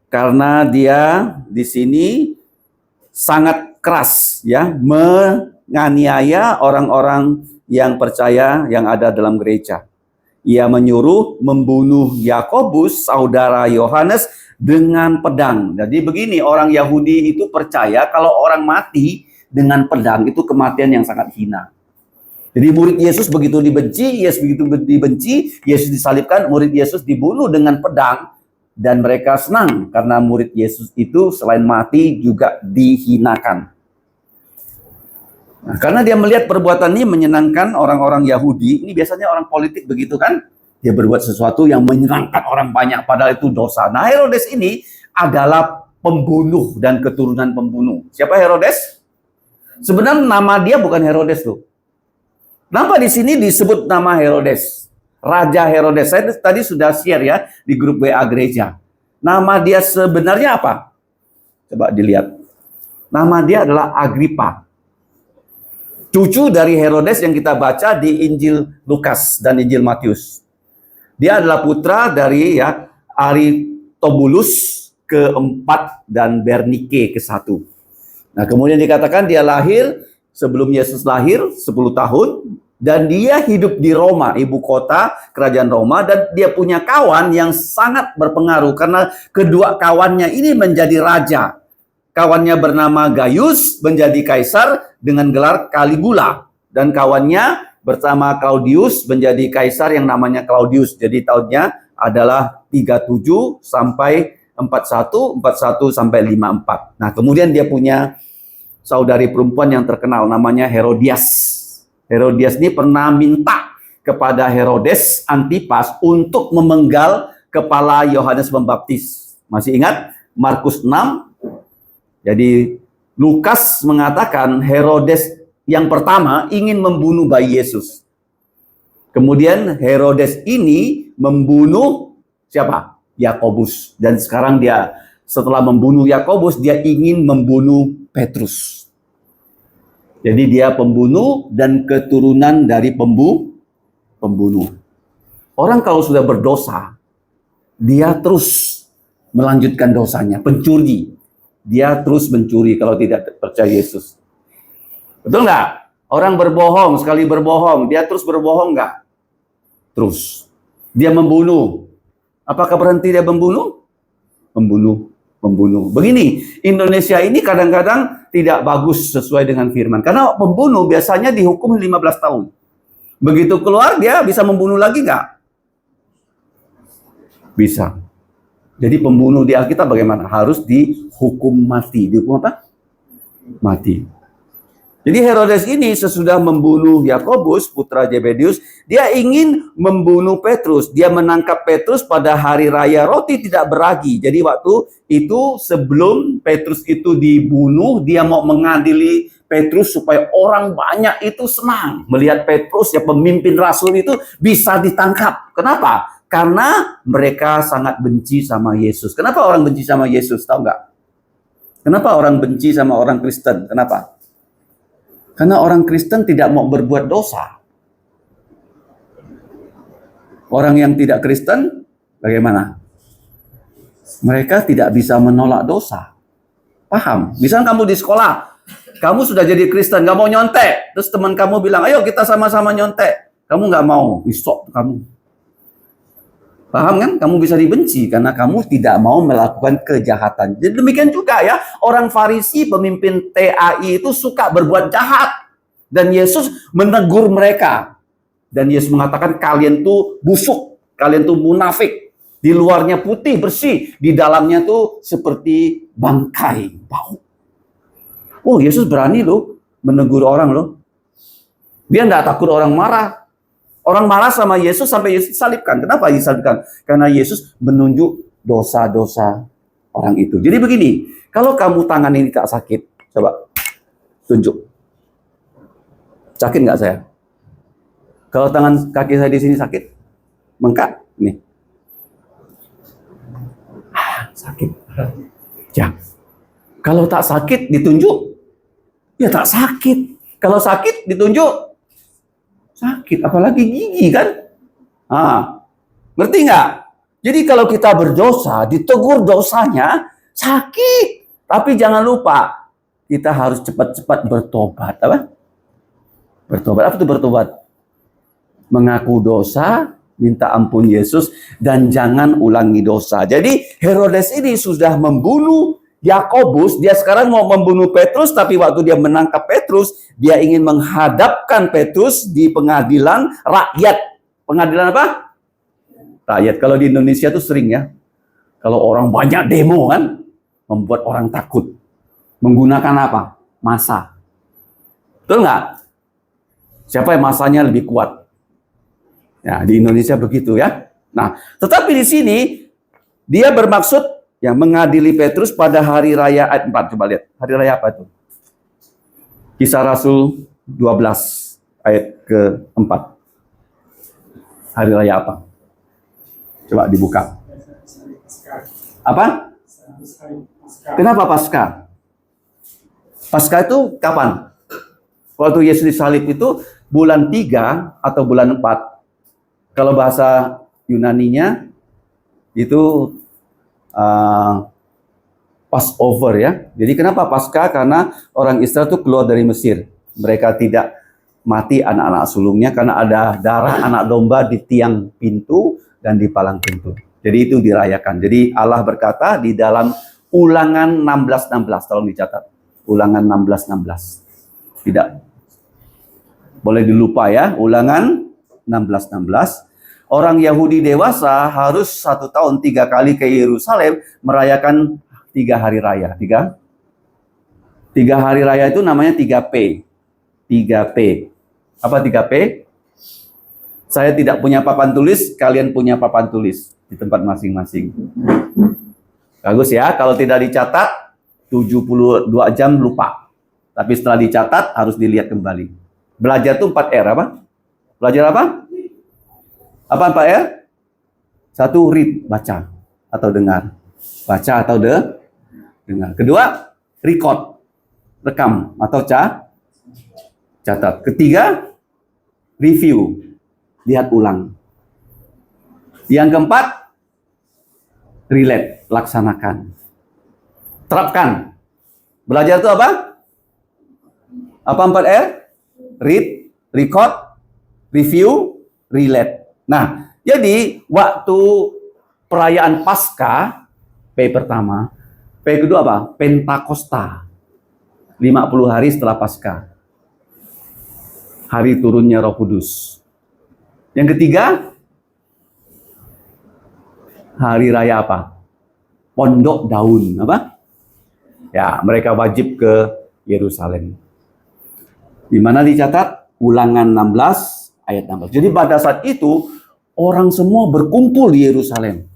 karena dia di sini sangat keras ya, menganiaya orang-orang yang percaya yang ada dalam gereja. Ia menyuruh membunuh Yakobus, saudara Yohanes, dengan pedang. Jadi begini, orang Yahudi itu percaya kalau orang mati dengan pedang itu kematian yang sangat hina. Jadi murid Yesus begitu dibenci, Yesus disalibkan, murid Yesus dibunuh dengan pedang, dan mereka senang karena murid Yesus itu selain mati juga dihinakan. Nah, karena dia melihat perbuatan ini menyenangkan orang-orang Yahudi, ini biasanya orang politik begitu kan? Dia berbuat sesuatu yang menyenangkan orang banyak, padahal itu dosa. Nah, Herodes ini adalah pembunuh dan keturunan pembunuh. Siapa Herodes? Sebenarnya nama dia bukan Herodes loh. Kenapa di sini disebut nama Herodes? Raja Herodes. Saya tadi sudah share ya di grup WA gereja. Nama dia sebenarnya apa? Coba dilihat. Nama dia adalah Agripa. Cucu dari Herodes yang kita baca di Injil Lukas dan Injil Matius. Dia adalah putra dari ya Aristobulus keempat dan Bernike ke-1. Nah, kemudian dikatakan dia lahir sebelum Yesus lahir 10 tahun dan dia hidup di Roma, ibu kota kerajaan Roma, dan dia punya kawan yang sangat berpengaruh karena kedua kawannya ini menjadi raja. kawannya bernama Gaius menjadi kaisar dengan gelar Caligula. Dan kawannya bersama Claudius menjadi kaisar yang namanya Claudius. Jadi tahunnya adalah 37 sampai 41, 41 sampai 54. Nah, kemudian dia punya saudari perempuan yang terkenal namanya Herodias. Herodias ini pernah minta kepada Herodes Antipas untuk memenggal kepala Yohanes Pembaptis. Masih ingat Markus 6? Jadi Lukas mengatakan Herodes yang pertama ingin membunuh bayi Yesus. Kemudian Herodes ini membunuh siapa? Yakobus. Dan sekarang dia setelah membunuh Yakobus, dia ingin membunuh Petrus. Jadi dia pembunuh dan keturunan dari pembunuh. Orang kalau sudah berdosa, dia terus melanjutkan dosanya. Pencuri, dia terus mencuri kalau tidak percaya Yesus. Betul nggak? Orang berbohong, sekali berbohong, dia terus berbohong nggak? Terus. Dia membunuh. Apakah berhenti dia membunuh? Membunuh. Begini, Indonesia ini kadang-kadang tidak bagus sesuai dengan firman. Karena pembunuh biasanya dihukum 15 tahun. Begitu keluar, dia bisa membunuh lagi nggak? Bisa. Jadi pembunuh di Alkitab bagaimana? Harus dihukum mati. Dihukum apa? Mati. Jadi Herodes ini sesudah membunuh Yakobus, putra Zebedius, dia ingin membunuh Petrus. Dia menangkap Petrus pada hari raya roti tidak beragi. Jadi waktu itu sebelum Petrus itu dibunuh, dia mau mengadili Petrus supaya orang banyak itu senang melihat Petrus, ya pemimpin rasul itu bisa ditangkap. Kenapa? Karena mereka sangat benci sama Yesus. Kenapa orang benci sama Yesus? Tahu nggak? Kenapa orang benci sama orang Kristen? Kenapa? Karena orang Kristen tidak mau berbuat dosa. Orang yang tidak Kristen, bagaimana? Mereka tidak bisa menolak dosa. Paham? Misalnya kamu di sekolah, kamu sudah jadi Kristen, nggak mau nyontek. Terus teman kamu bilang, ayo kita sama-sama nyontek. Kamu nggak mau, isok kamu. Paham kan? Kamu bisa dibenci karena kamu tidak mau melakukan kejahatan. Jadi demikian juga ya, orang Farisi, pemimpin TAI itu suka berbuat jahat. Dan Yesus menegur mereka. Dan Yesus mengatakan kalian tuh busuk, kalian tuh munafik. Di luarnya putih, bersih. Di dalamnya tuh seperti bangkai, bau. Oh, Yesus berani loh menegur orang loh. Dia tidak takut orang marah. Orang marah sama Yesus sampai Yesus salibkan. Kenapa Yesus salibkan? Karena Yesus menunjuk dosa-dosa orang itu. Jadi begini, kalau kamu tangan ini tak sakit, coba tunjuk. Sakit nggak saya? Kalau tangan kaki saya di sini sakit, bengkak, nih. Sakit. Ya. Kalau tak sakit ditunjuk, ya tak sakit. Kalau sakit ditunjuk, sakit, apalagi gigi kan? Ngerti nggak? Jadi kalau kita berdosa, ditegur dosanya, sakit. Tapi jangan lupa, kita harus cepat-cepat bertobat. Apa? Bertobat. Apa itu bertobat? Mengaku dosa, minta ampun Yesus, dan jangan ulangi dosa. Jadi Herodes ini sudah membunuh Yakobus, dia sekarang mau membunuh Petrus, tapi waktu dia menangkap Petrus, dia ingin menghadapkan Petrus di pengadilan rakyat. Pengadilan apa? Rakyat. Kalau di Indonesia tuh sering ya, kalau orang banyak demo kan, membuat orang takut. Menggunakan apa? Massa. Betul nggak? Siapa yang massanya lebih kuat? Ya, di Indonesia begitu ya. Nah, tetapi di sini, dia bermaksud yang mengadili Petrus pada hari raya ayat 4. Coba lihat. Hari raya apa itu? Kisah Rasul 12 ayat ke-4. Hari raya apa? Coba dibuka. Apa? Kenapa Paskah? Paskah itu kapan? Waktu Yesus disalib itu bulan 3 atau bulan 4. Kalau bahasa Yunaninya itu Passover ya. Jadi kenapa Paskah? Karena orang Israel itu keluar dari Mesir. Mereka tidak mati anak-anak sulungnya karena ada darah anak domba di tiang pintu dan di palang pintu. Jadi itu dirayakan. Jadi Allah berkata di dalam Ulangan 16:16, tolong dicatat. Ulangan 16:16. Tidak boleh dilupa ya, Ulangan 16:16. Orang Yahudi dewasa harus 1 tahun 3 kali ke Yerusalem merayakan 3 hari raya. 3 hari raya itu namanya 3P. 3P. Apa 3P? Saya tidak punya papan tulis, kalian punya papan tulis di tempat masing-masing. Bagus ya, kalau tidak dicatat 72 jam lupa. Tapi setelah dicatat harus dilihat kembali. Belajar itu 4R apa? Belajar apa? Apa 4R? 1, read, baca atau dengar. Baca atau dengar. Kedua, record, rekam atau catat. Ketiga, review, lihat ulang. Yang keempat, relate, laksanakan. Terapkan. Belajar itu apa? Apa 4R? Read, record, review, relate. Nah, jadi waktu perayaan Paskah, P pertama, P kedua apa? Pentakosta. 50 hari setelah Paskah. Hari turunnya Roh Kudus. Yang ketiga, hari raya apa? Pondok Daun, apa? Ya, mereka wajib ke Yerusalem. Di mana dicatat Ulangan 16 ayat 16. Jadi pada saat itu orang semua berkumpul di Yerusalem.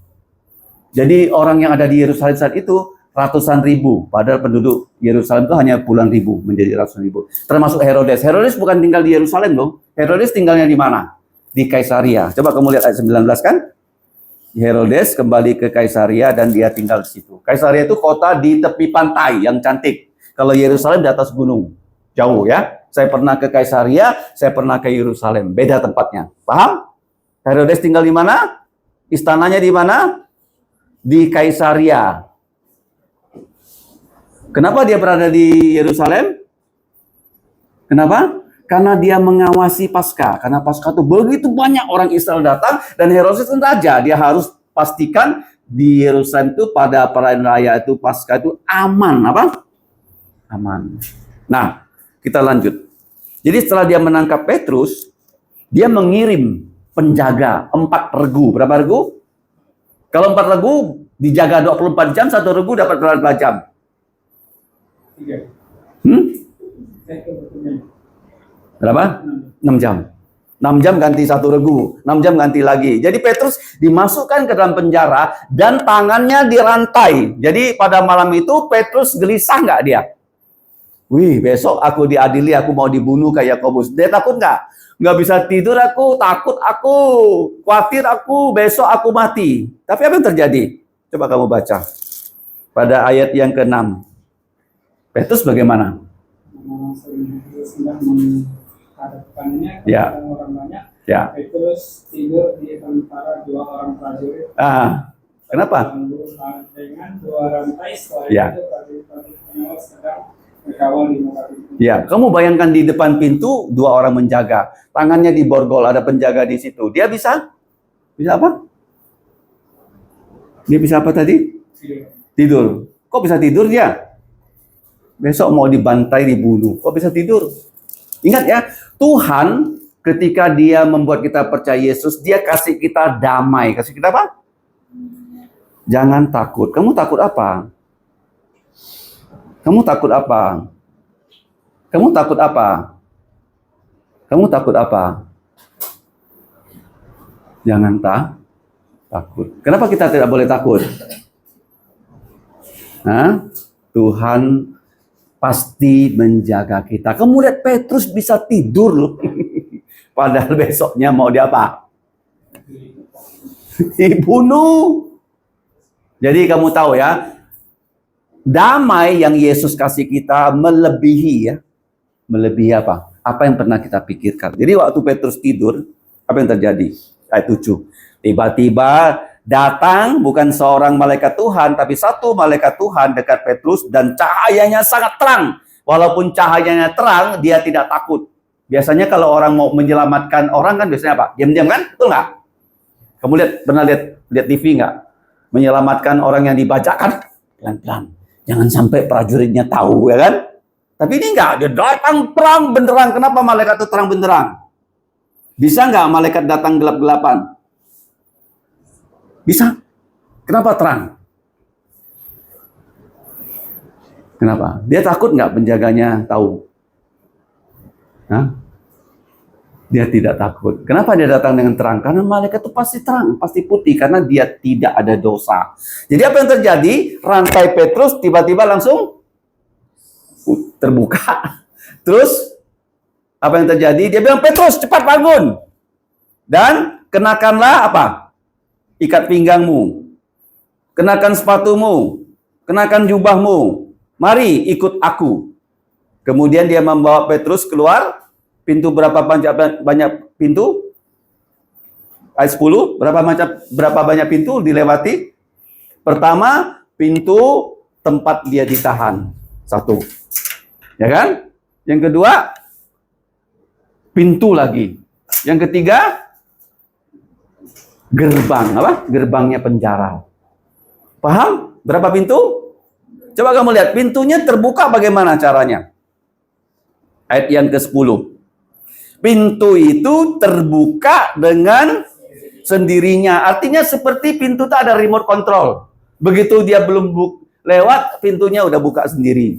Jadi orang yang ada di Yerusalem saat itu ratusan ribu, padahal penduduk Yerusalem itu hanya puluhan ribu menjadi ratusan ribu. Termasuk Herodes. Herodes bukan tinggal di Yerusalem dong. Herodes tinggalnya di mana? Di Kaisaria. Coba kamu lihat ayat 19 kan? Herodes kembali ke Kaisaria dan dia tinggal di situ. Kaisaria itu kota di tepi pantai yang cantik. Kalau Yerusalem di atas gunung. Jauh ya. Saya pernah ke Kaisaria, saya pernah ke Yerusalem. Beda tempatnya. Paham? Herodes tinggal di mana? Istananya di mana? Di Kaisaria. Kenapa dia berada di Yerusalem? Kenapa? Karena dia mengawasi Paskah. Karena Paskah itu begitu banyak orang Israel datang dan Herodes itu raja. Dia harus pastikan di Yerusalem itu pada perayaan raya itu Paskah itu aman, apa? Aman. Nah, kita lanjut. Jadi setelah dia menangkap Petrus, dia mengirim penjaga 4 regu. Berapa regu? Kalau 4 regu dijaga 24 jam, 1 regu dapat berapa jam? 3. Berapa? 6 jam. 6 jam ganti 1 regu, 6 jam ganti lagi. Jadi Petrus dimasukkan ke dalam penjara dan tangannya dirantai. Jadi pada malam itu Petrus gelisah nggak dia? Wih, besok aku diadili, aku mau dibunuh kayak Yakobus. Dia takut nggak? Nggak bisa tidur aku, takut aku, khawatir aku, besok aku mati. Tapi apa yang terjadi? Coba kamu baca. Pada ayat yang ke-6. Petrus bagaimana? Sedang menghadapkannya Ya. kepada orang banyak. Ya. Petrus tidur di antara 2 orang prajurit. Kenapa? Dengan 2 rantai. Setelah Ya. itu prajurit pengawas sedang berkawal di muka pintu. Ya, kamu bayangkan di depan pintu 2 orang menjaga. Tangannya diborgol, ada penjaga di situ. Dia bisa apa? Dia bisa apa tadi? Tidur. Kok bisa tidur dia? Besok mau dibantai, dibunuh. Kok bisa tidur? Ingat ya, Tuhan ketika dia membuat kita percaya Yesus, dia kasih kita damai. Kasih kita apa? Jangan takut. Kamu takut apa? Kamu takut apa? Kamu takut apa? Kamu takut apa? Jangan takut. Kenapa kita tidak boleh takut? Tuhan pasti menjaga kita. Kamu lihat Petrus bisa tidur loh. Padahal besoknya mau dia apa? Dibunuh. Jadi kamu tahu ya, damai yang Yesus kasih kita melebihi ya. Melebihi apa? Apa yang pernah kita pikirkan. Jadi waktu Petrus tidur, apa yang terjadi? Ayat 7. Tiba-tiba datang bukan seorang malaikat Tuhan, tapi satu malaikat Tuhan dekat Petrus dan cahayanya sangat terang. Walaupun cahayanya terang, dia tidak takut. Biasanya kalau orang mau menyelamatkan orang kan biasanya apa? Diam-diam kan? Betul nggak? Kamu pernah lihat TV nggak? Menyelamatkan orang yang dibajakan. pelan-pelan. Jangan sampai prajuritnya tahu, ya kan? Tapi ini enggak, dia datang terang benderang. Kenapa malaikat itu terang benderang? Bisa nggak malaikat datang gelap-gelapan? Bisa. Kenapa terang? Kenapa? Dia takut nggak penjaganya tahu? Hah? Dia tidak takut. Kenapa dia datang dengan terang? Karena malaikat itu pasti terang, pasti putih, karena dia tidak ada dosa. Jadi apa yang terjadi? Rantai Petrus tiba-tiba langsung terbuka. Terus apa yang terjadi? Dia bilang, Petrus cepat bangun. Dan kenakanlah apa? Ikat pinggangmu. Kenakan sepatumu. Kenakan jubahmu. Mari ikut aku. Kemudian dia membawa Petrus keluar. Pintu berapa banyak pintu? Ayat 10, berapa banyak pintu dilewati? Pertama, pintu tempat dia ditahan. 1. Ya kan? Yang kedua, pintu lagi. Yang ketiga, gerbang. Apa? Gerbangnya penjara. Paham? Berapa pintu? Coba kamu lihat, pintunya terbuka bagaimana caranya? Ayat yang ke-10. Pintu itu terbuka dengan sendirinya. Artinya seperti pintu itu ada remote control. Begitu dia belum lewat, pintunya udah buka sendiri.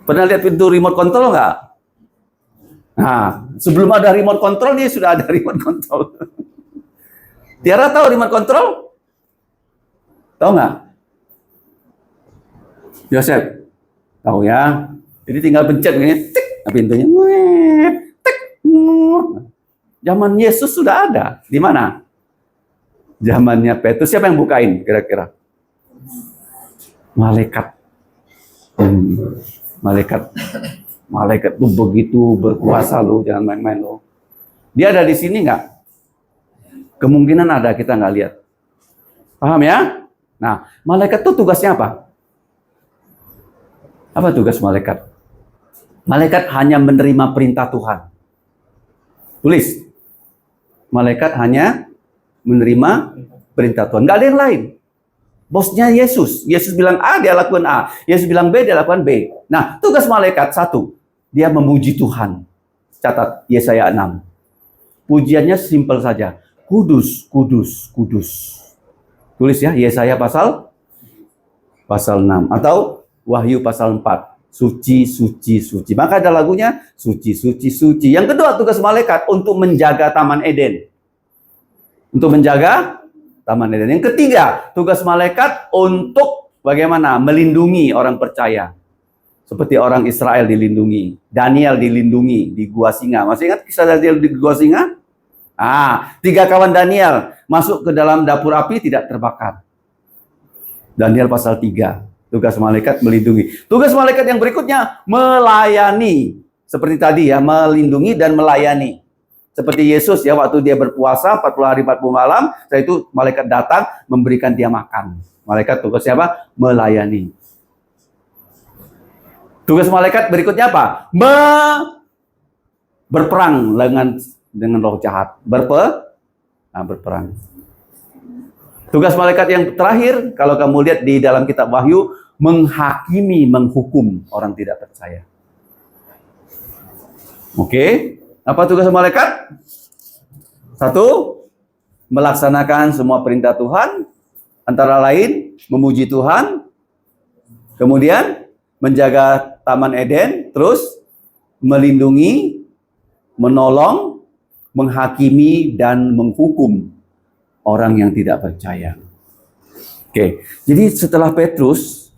Pernah lihat pintu remote control nggak? Nah, sebelum ada remote control, dia sudah ada remote control. Tiara tahu remote control? Tahu nggak? Yosef? Tahu ya. Jadi tinggal pencet begini, tik, pintunya. Tik. Zaman Yesus sudah ada. Di mana? Zamannya Petrus. Siapa yang bukain kira-kira? Malaikat. Malaikat itu begitu berkuasa loh, jangan main-main loh. Dia ada di sini nggak? Kemungkinan ada, kita nggak lihat. Paham ya? Nah, malaikat itu tugasnya apa? Apa tugas malaikat? Malaikat hanya menerima perintah Tuhan. Tulis. Malaikat hanya menerima perintah Tuhan. Nggak ada yang lain. Bosnya Yesus. Yesus bilang A, dia lakukan A. Yesus bilang B, dia lakukan B. Nah, tugas malaikat 1. Dia memuji Tuhan. Catat Yesaya 6. Pujiannya simpel saja. Kudus, kudus, kudus. Tulis ya, Yesaya pasal 6. Atau Wahyu pasal 4. Suci, suci, suci. Maka ada lagunya, suci, suci, suci. Yang kedua, tugas malaikat untuk menjaga Taman Eden. Untuk menjaga Taman Eden. Yang ketiga, tugas malaikat untuk bagaimana? Melindungi orang percaya. Seperti orang Israel dilindungi. Daniel dilindungi di gua singa. Masih ingat kisah Daniel di gua singa? 3 kawan Daniel masuk ke dalam dapur api tidak terbakar. Daniel pasal 3. Tugas malaikat melindungi. Tugas malaikat yang berikutnya melayani. Seperti tadi ya, melindungi dan melayani. Seperti Yesus ya, waktu dia berpuasa 40 hari 40 malam, setelah itu malaikat datang memberikan dia makan. Malaikat tugasnya apa? Melayani. Tugas malaikat berikutnya apa? Berperang dengan roh jahat. Berperang. Tugas malaikat yang terakhir, kalau kamu lihat di dalam kitab Wahyu, menghakimi, menghukum orang tidak percaya. Oke, apa tugas malaikat? 1, melaksanakan semua perintah Tuhan, antara lain memuji Tuhan, kemudian menjaga Taman Eden, terus melindungi, menolong, menghakimi, dan menghukum orang yang tidak percaya. Oke, jadi setelah Petrus,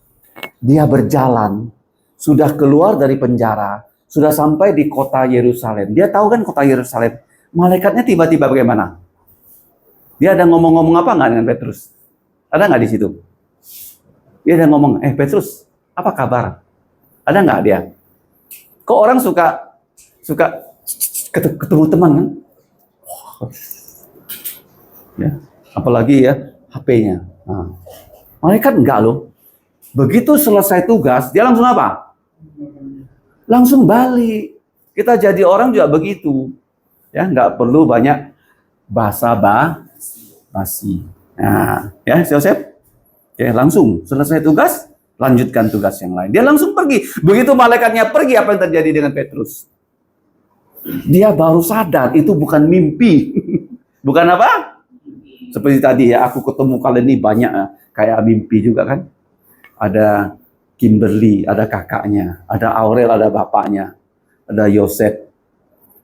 dia berjalan, sudah keluar dari penjara, sudah sampai di kota Yerusalem. Dia tahu kan kota Yerusalem. Malaikatnya tiba-tiba bagaimana? Dia ada ngomong-ngomong apa nggak dengan Petrus? Ada nggak di situ? Dia ada ngomong, Petrus, apa kabar? Ada nggak dia? Kok orang suka ketemu teman kan? Ya, apalagi ya HP-nya. Nah, malaikat enggak loh. Begitu selesai tugas, dia langsung apa? Langsung balik. Kita jadi orang juga begitu. Ya, nggak perlu banyak basa-basi. Nah, ya, Yosef. Oke, langsung selesai tugas, lanjutkan tugas yang lain. Dia langsung pergi. Begitu malaikatnya pergi, apa yang terjadi dengan Petrus? Dia baru sadar itu bukan mimpi. Bukan apa? Seperti tadi ya, aku ketemu kalian ini banyak kayak mimpi juga kan. Ada Kimberly, ada kakaknya, ada Aurel, ada bapaknya, ada Yosef,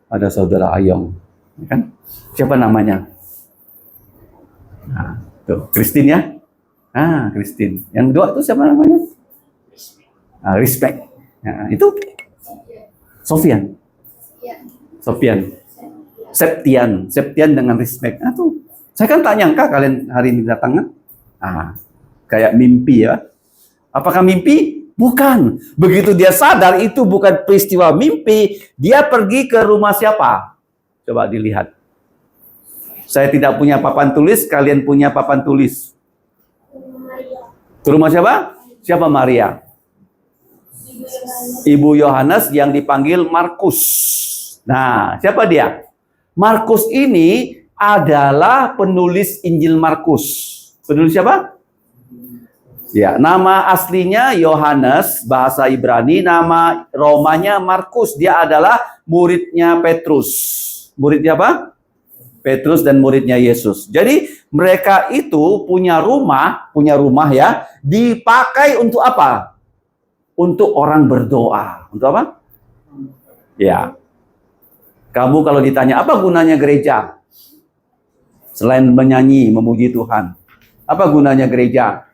ada saudara Ayong, ya kan? Siapa namanya? Nah, tuh, Christine ya? Ah, Christine. Yang dua tuh siapa namanya? Ah, Respect. Nah, itu Sofian. Septian dengan Respect. Nah, tuh. Saya kan tak nyangka kalian hari ini datang kan? Ah, kayak mimpi ya. Apakah mimpi? Bukan. Begitu dia sadar itu bukan peristiwa mimpi, dia pergi ke rumah siapa? Coba dilihat. Saya tidak punya papan tulis, kalian punya papan tulis. Ke rumah siapa? Siapa Maria? Ibu Yohanes yang dipanggil Markus. Nah, siapa dia? Markus ini adalah penulis Injil Markus. Penulis siapa? Ya, nama aslinya Yohanes, bahasa Ibrani, nama Romanya Markus. Dia adalah muridnya Petrus. Muridnya apa? Petrus dan muridnya Yesus. Jadi mereka itu punya rumah ya, dipakai untuk apa? Untuk orang berdoa. Untuk apa? Ya. Kamu kalau ditanya apa gunanya gereja? Selain menyanyi, memuji Tuhan. Apa gunanya gereja?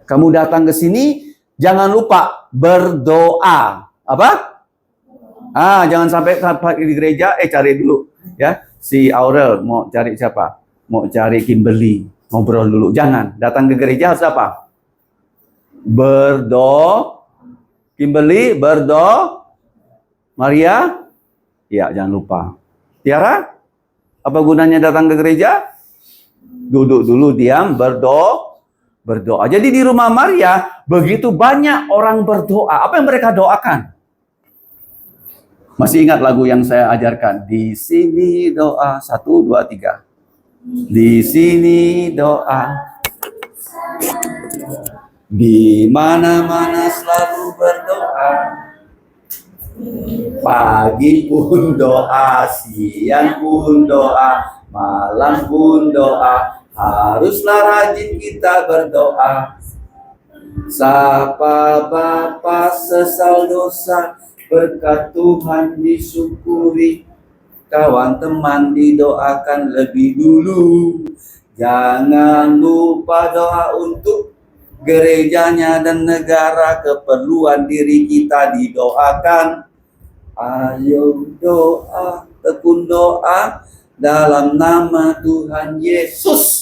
Kamu datang ke sini, jangan lupa berdoa. Apa? Jangan sampai di gereja, cari dulu. Ya, si Aurel mau cari siapa? Mau cari Kimberly, ngobrol dulu. Jangan, datang ke gereja harus apa? Kimberly, Maria, ya jangan lupa. Tiara, apa gunanya datang ke gereja? Duduk dulu, diam, berdoa. Jadi di rumah Maria, begitu banyak orang berdoa. Apa yang mereka doakan? Masih ingat lagu yang saya ajarkan? Di sini doa, 1, 2, 3. Di sini doa. Di mana-mana selalu berdoa. Pagi pun doa, siang pun doa, malam pun doa. Haruslah rajin kita berdoa. Sapa Bapa sesal dosa, berkat Tuhan disyukuri. Kawan teman didoakan lebih dulu. Jangan lupa doa untuk gerejanya dan negara. Keperluan diri kita didoakan. Ayo doa, tekun doa dalam nama Tuhan Yesus.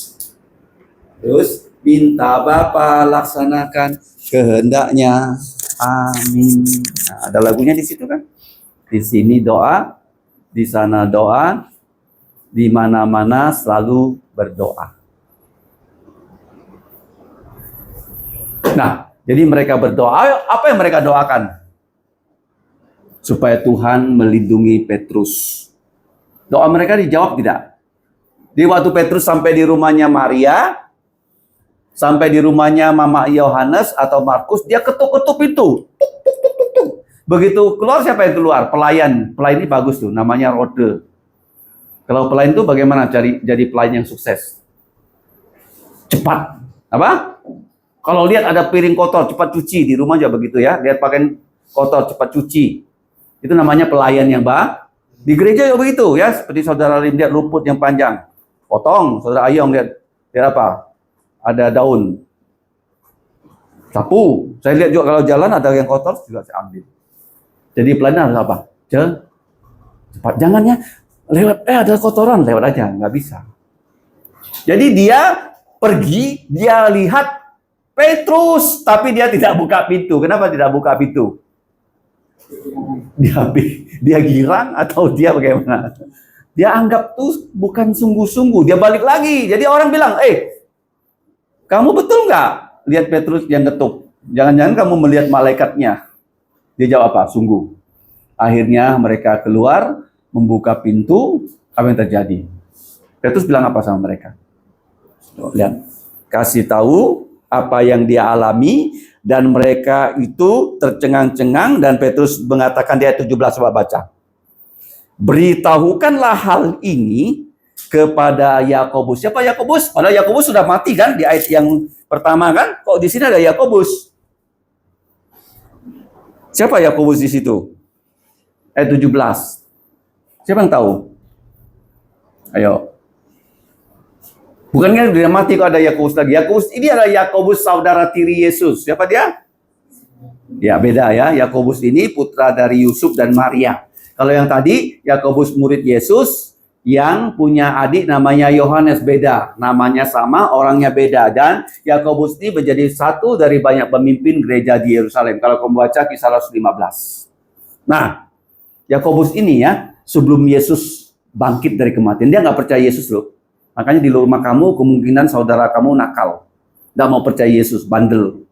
Terus minta Bapa laksanakan kehendaknya. Amin. Nah, ada lagunya di situ kan? Di sini doa, di sana doa, di mana-mana selalu berdoa. Nah, jadi mereka berdoa. Apa yang mereka doakan? Supaya Tuhan melindungi Petrus. Doa mereka dijawab tidak? Di waktu Petrus sampai di rumahnya Maria, sampai di rumahnya Mama Yohanes atau Markus, dia ketuk-ketuk pintu. Tuk, tuk, tuk, tuk, tuk. Begitu keluar, siapa yang keluar? Pelayan. Pelayan ini bagus tuh, namanya Rode. Kalau pelayan itu bagaimana jadi pelayan yang sukses? Cepat. Apa? Kalau lihat ada piring kotor, cepat cuci. Di rumah juga begitu ya. Lihat pakaian kotor, cepat cuci. Itu namanya pelayan yang baik. Di gereja juga begitu ya. Seperti saudara Lim lihat rumput yang panjang. Potong. Saudara Ayong lihat apa? Ada daun. Sapu. Saya lihat juga kalau jalan ada yang kotor juga saya ambil. Jadi pelayan harus apa? Cepat. Jangan ya. Lewat, ada kotoran. Lewat aja. Nggak bisa. Jadi dia pergi, dia lihat Petrus, tapi dia tidak buka pintu. Kenapa tidak buka pintu? Dia girang atau dia bagaimana? Dia anggap tuh bukan sungguh-sungguh. Dia balik lagi. Jadi orang bilang, kamu betul nggak lihat Petrus yang ketuk? Jangan-jangan kamu melihat malaikatnya. Dia jawab apa? Sungguh. Akhirnya mereka keluar, membuka pintu. Apa yang terjadi? Petrus bilang apa sama mereka? Lihat. Kasih tahu apa yang dia alami, dan mereka itu tercengang-cengang, dan Petrus mengatakan di ayat 17, coba baca. Beritahukanlah hal ini kepada Yakobus. Siapa Yakobus? Padahal Yakobus sudah mati kan di ayat yang pertama kan? Kok di sini ada Yakobus? Siapa Yakobus di situ? Ayat 17. Siapa yang tahu? Ayo. Bukannya dia mati kok ada Yakobus lagi. Yakobus ini adalah Yakobus saudara tiri Yesus. Siapa dia? Ya beda ya. Yakobus ini putra dari Yusuf dan Maria. Kalau yang tadi Yakobus murid Yesus yang punya adik namanya Yohanes, beda. Namanya sama, orangnya beda. Dan Yakobus ini menjadi satu dari banyak pemimpin gereja di Yerusalem. Kalau kamu baca Kisah Rasul 15. Nah, Yakobus ini ya, sebelum Yesus bangkit dari kematian, dia nggak percaya Yesus loh. Makanya di rumah kamu kemungkinan saudara kamu nakal, nggak mau percaya Yesus, bandel.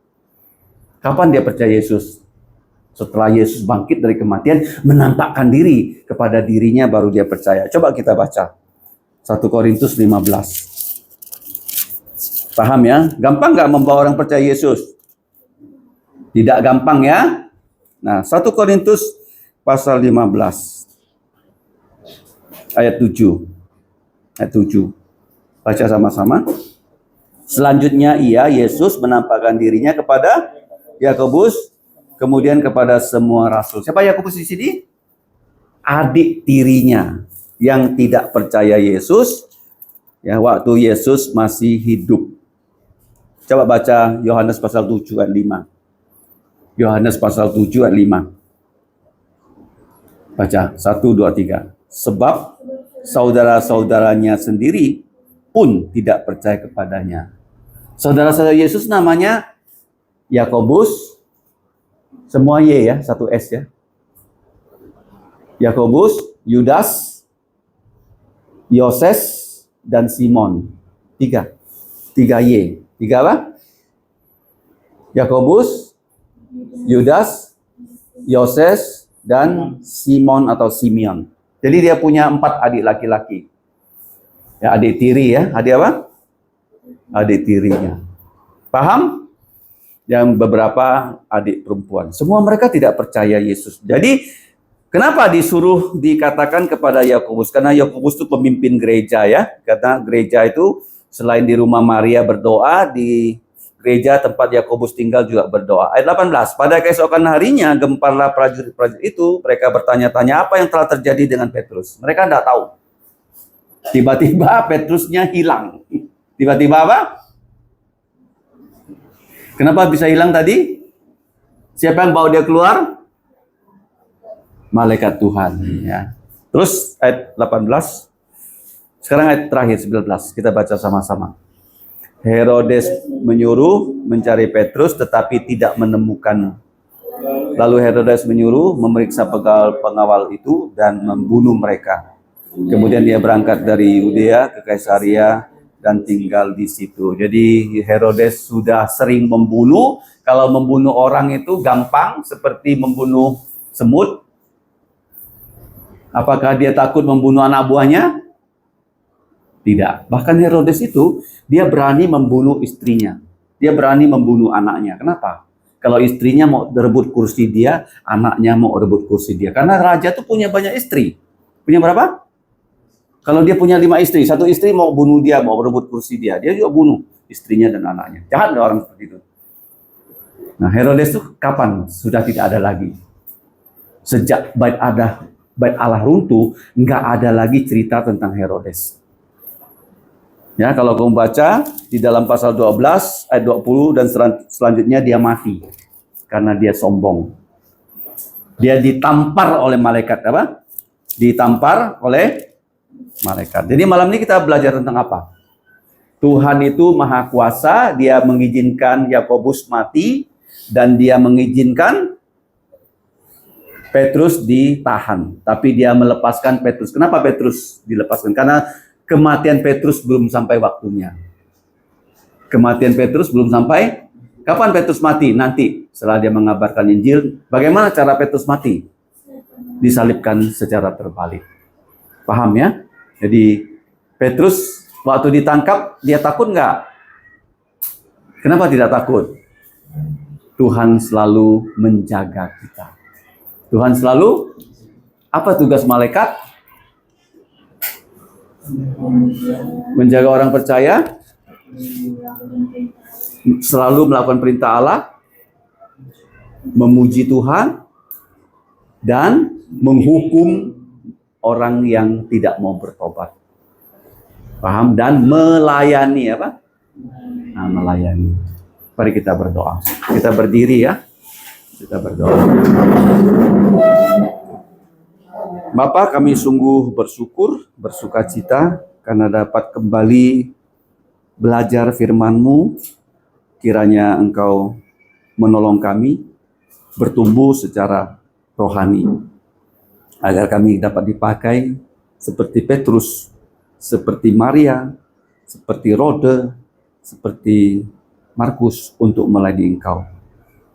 Kapan dia percaya Yesus? Setelah Yesus bangkit dari kematian, menampakkan diri kepada dirinya, baru dia percaya. Coba kita baca 1 Korintus 15. Paham ya? Gampang nggak membawa orang percaya Yesus? Tidak gampang ya? Nah, 1 Korintus pasal 15 ayat 7. Ayat 7. Baca sama-sama. Selanjutnya Yesus menampakkan dirinya kepada Yakobus, kemudian kepada semua rasul. Siapa Yakobus di sini? Adik tirinya yang tidak percaya Yesus ya waktu Yesus masih hidup. Coba baca Yohanes pasal 7 ayat 5. Yohanes pasal 7 ayat 5. Baca 1 2 3. Sebab saudara-saudaranya sendiri pun tidak percaya kepadanya. Saudara-saudara Yesus namanya Yakobus, semua Y ya, 1 S ya. Yakobus, Yudas, Yoses, dan Simon. 3 Y. 3 apa? Yakobus, Yudas, Yoses, dan Simon atau Simeon. Jadi dia punya 4 adik laki-laki. Ya, adik tiri ya. Adik apa? Adik tirinya. Paham? Yang beberapa adik perempuan. Semua mereka tidak percaya Yesus. Jadi kenapa disuruh dikatakan kepada Yakobus? Karena Yakobus itu pemimpin gereja ya. Karena gereja itu selain di rumah Maria berdoa, di gereja tempat Yakobus tinggal juga berdoa. Ayat 18. Pada keesokan harinya gemparlah prajurit-prajurit itu. Mereka bertanya-tanya apa yang telah terjadi dengan Petrus. Mereka tidak tahu. Tiba-tiba Petrusnya hilang. Tiba-tiba apa? Kenapa bisa hilang tadi? Siapa yang bawa dia keluar? Malaikat Tuhan. Ya. Terus ayat 18. Sekarang ayat terakhir 19. Kita baca sama-sama. Herodes menyuruh mencari Petrus tetapi tidak menemukan. Lalu Herodes menyuruh memeriksa pengawal itu dan membunuh mereka. Kemudian dia berangkat dari Yudea ke Kaisaria dan tinggal di situ. Jadi Herodes sudah sering membunuh. Kalau membunuh orang itu gampang seperti membunuh semut. Apakah dia takut membunuh anak buahnya? Tidak. Bahkan Herodes itu dia berani membunuh istrinya. Dia berani membunuh anaknya. Kenapa? Kalau istrinya mau rebut kursi dia, anaknya mau rebut kursi dia. Karena raja itu punya banyak istri. Punya berapa? Kalau dia punya 5 istri, 1 istri mau bunuh dia, mau rebut kursi dia, dia juga bunuh istrinya dan anaknya. Jahat ada orang seperti itu. Nah, Herodes itu kapan? Sudah tidak ada lagi. Sejak Bait Allah runtuh, nggak ada lagi cerita tentang Herodes. Ya, kalau kamu baca di dalam pasal 12 ayat 20 dan selanjutnya dia mati karena dia sombong. Dia ditampar oleh malaikat apa? Ditampar oleh malaikat. Jadi malam ini kita belajar tentang apa? Tuhan itu maha kuasa, dia mengizinkan Yakobus mati dan dia mengizinkan Petrus ditahan. Tapi dia melepaskan Petrus. Kenapa Petrus dilepaskan? Karena kematian Petrus belum sampai waktunya. Kematian Petrus belum sampai. Kapan Petrus mati? Nanti setelah dia mengabarkan Injil. Bagaimana cara Petrus mati? Disalibkan secara terbalik. Paham ya? Jadi Petrus waktu ditangkap dia takut nggak? Kenapa tidak takut? Tuhan selalu menjaga kita. Tuhan selalu, apa tugas malaikat? Menjaga orang percaya, selalu melakukan perintah Allah, memuji Tuhan, dan menghukum orang yang tidak mau bertobat. Paham? Dan melayani apa? Nah, melayani. Mari kita berdoa. Kita berdiri ya. Kita berdoa. Bapa, kami sungguh bersyukur, bersukacita karena dapat kembali belajar firman-Mu. Kiranya Engkau menolong kami bertumbuh secara rohani, agar kami dapat dipakai seperti Petrus, seperti Maria, seperti Rode, seperti Markus untuk melayani Engkau.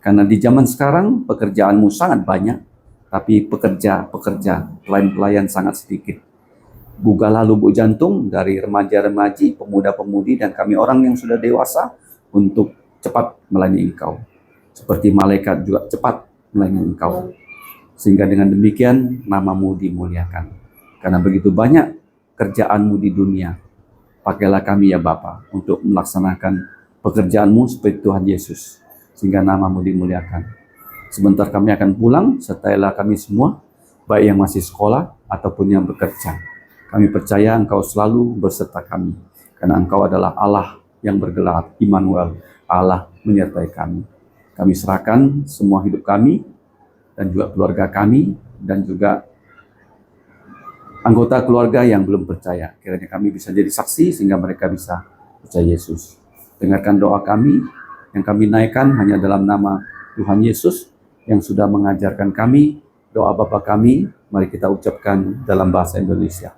Karena di zaman sekarang pekerjaanmu sangat banyak, tapi pelayan-pelayan sangat sedikit. Bukalah lubuk jantung dari remaja-remaji, pemuda-pemudi, dan kami orang yang sudah dewasa untuk cepat melayani Engkau. Seperti malaikat juga cepat melayani Engkau. Sehingga dengan demikian nama-Mu dimuliakan. Karena begitu banyak kerjaan-Mu di dunia. Pakailah kami ya Bapa untuk melaksanakan pekerjaan-Mu seperti Tuhan Yesus. Sehingga nama-Mu dimuliakan. Sebentar kami akan pulang, sertailah kami semua, baik yang masih sekolah ataupun yang bekerja. Kami percaya Engkau selalu berserta kami. Karena Engkau adalah Allah yang bergelar Immanuel, Allah menyertai kami. Kami serahkan semua hidup kami, dan juga keluarga kami, dan juga anggota keluarga yang belum percaya. Kiranya kami bisa jadi saksi sehingga mereka bisa percaya Yesus. Dengarkan doa kami, yang kami naikkan hanya dalam nama Tuhan Yesus yang sudah mengajarkan kami. Doa Bapa kami, mari kita ucapkan dalam bahasa Indonesia.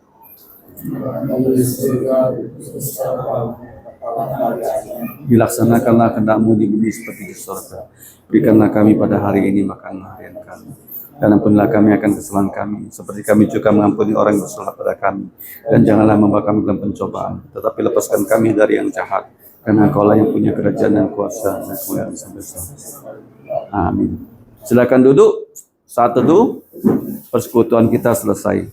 Dilaksanakanlah kehendak-Mu di bumi seperti di surga. Berikanlah kami pada hari ini makan harian kami. Dan ampunilah kami akan kesalahan kami, seperti kami juga mengampuni orang yang bersalah pada kami. Dan janganlah membawa kami dalam pencobaan, tetapi lepaskan kami dari yang jahat. Karena Engkau-lah yang punya kerajaan dan kuasa dan kemuliaan sampai selama. Amin. Silakan duduk. Saat teduh, persekutuan kita selesai.